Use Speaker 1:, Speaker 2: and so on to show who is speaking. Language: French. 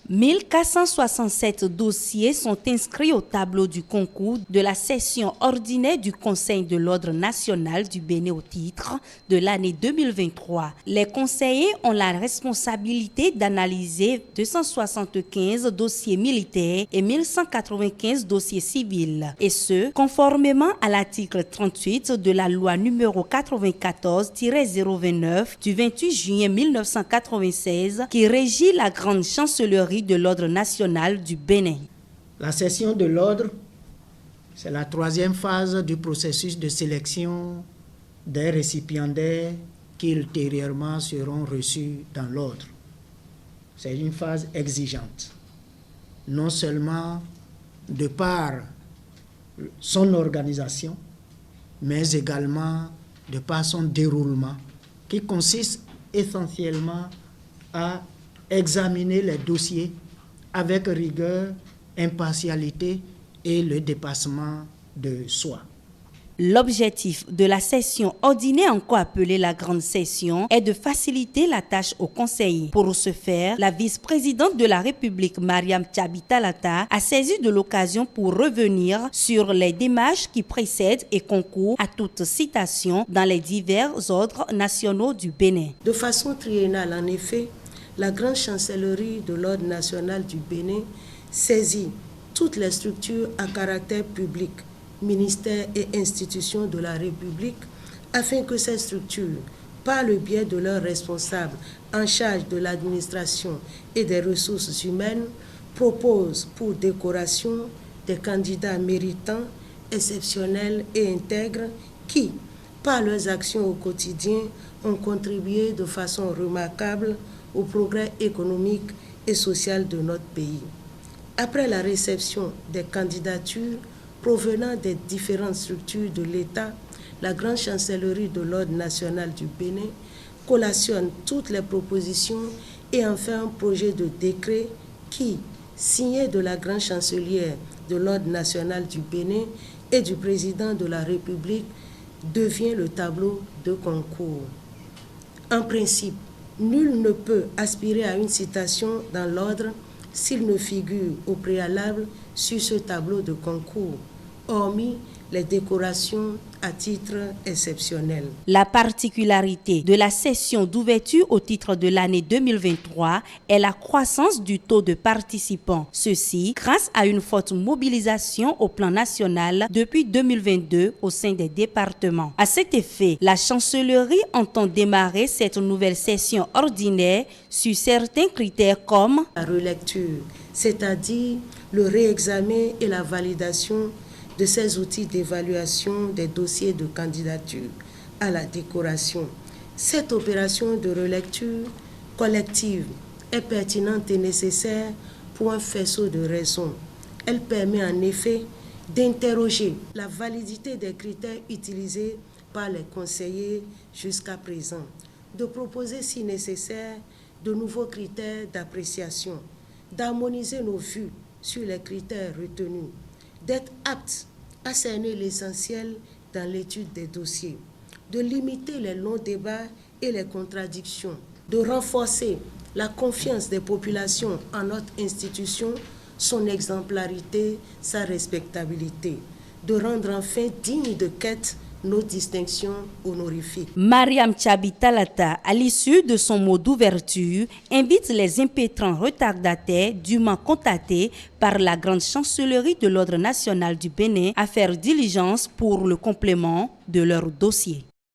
Speaker 1: 1467 dossiers sont inscrits au tableau du concours de la session ordinaire du Conseil de l'Ordre national du Bénin au titre de l'année 2023. Les conseillers ont la responsabilité d'analyser 275 dossiers militaires et 1195 dossiers civils, et ce, conformément à l'article 38 de la loi numéro 94-029 du 28 juillet 1996 qui régit la grande chancellerie de l'Ordre national du Bénin.
Speaker 2: La session de l'Ordre, c'est la troisième phase du processus de sélection des récipiendaires qui ultérieurement seront reçus dans l'Ordre. C'est une phase exigeante, non seulement de par son organisation, mais également de par son déroulement, qui consiste essentiellement à examiner les dossiers avec rigueur, impartialité et le dépassement de soi.
Speaker 1: L'objectif de la session ordinaire, encore appelée la grande session, est de faciliter la tâche aux conseillers. Pour ce faire, la vice-présidente de la République, Mariam Tchabi Talata, a saisi de l'occasion pour revenir sur les démarches qui précèdent et concourent à toute citation dans les divers ordres nationaux du Bénin.
Speaker 3: De façon triennale, en effet, la grande chancellerie de l'Ordre national du Bénin saisit toutes les structures à caractère public, ministères et institutions de la République, afin que ces structures, par le biais de leurs responsables en charge de l'administration et des ressources humaines, proposent pour décoration des candidats méritants, exceptionnels et intègres qui, par leurs actions au quotidien, ont contribué de façon remarquable au progrès économique et social de notre pays. Après la réception des candidatures provenant des différentes structures de l'État, la grande chancellerie de l'Ordre national du Bénin collationne toutes les propositions et en fait un projet de décret qui, signé de la grande chancelière de l'Ordre national du Bénin et du président de la République, devient le tableau de concours. En principe, nul ne peut aspirer à une citation dans l'ordre s'il ne figure au préalable sur ce tableau de concours, hormis les décorations à titre exceptionnel.
Speaker 1: La particularité de la session d'ouverture au titre de l'année 2023 est la croissance du taux de participants. Ceci grâce à une forte mobilisation au plan national depuis 2022 au sein des départements. À cet effet, la chancellerie entend démarrer cette nouvelle session ordinaire sur certains critères comme
Speaker 3: la relecture, c'est-à-dire le réexamen et la validation de ces outils d'évaluation des dossiers de candidature à la décoration. Cette opération de relecture collective est pertinente et nécessaire pour un faisceau de raisons. Elle permet en effet d'interroger la validité des critères utilisés par les conseillers jusqu'à présent, de proposer si nécessaire de nouveaux critères d'appréciation, d'harmoniser nos vues sur les critères retenus, d'être apte à cerner l'essentiel dans l'étude des dossiers, de limiter les longs débats et les contradictions, de renforcer la confiance des populations en notre institution, son exemplarité, sa respectabilité, de rendre enfin dignes de quête nos distinctions honorifiques.
Speaker 1: Mariam Tchabi Talata, à l'issue de son mot d'ouverture, invite les impétrants retardataires dûment contactés par la grande chancellerie de l'Ordre national du Bénin à faire diligence pour le complément de leur dossier.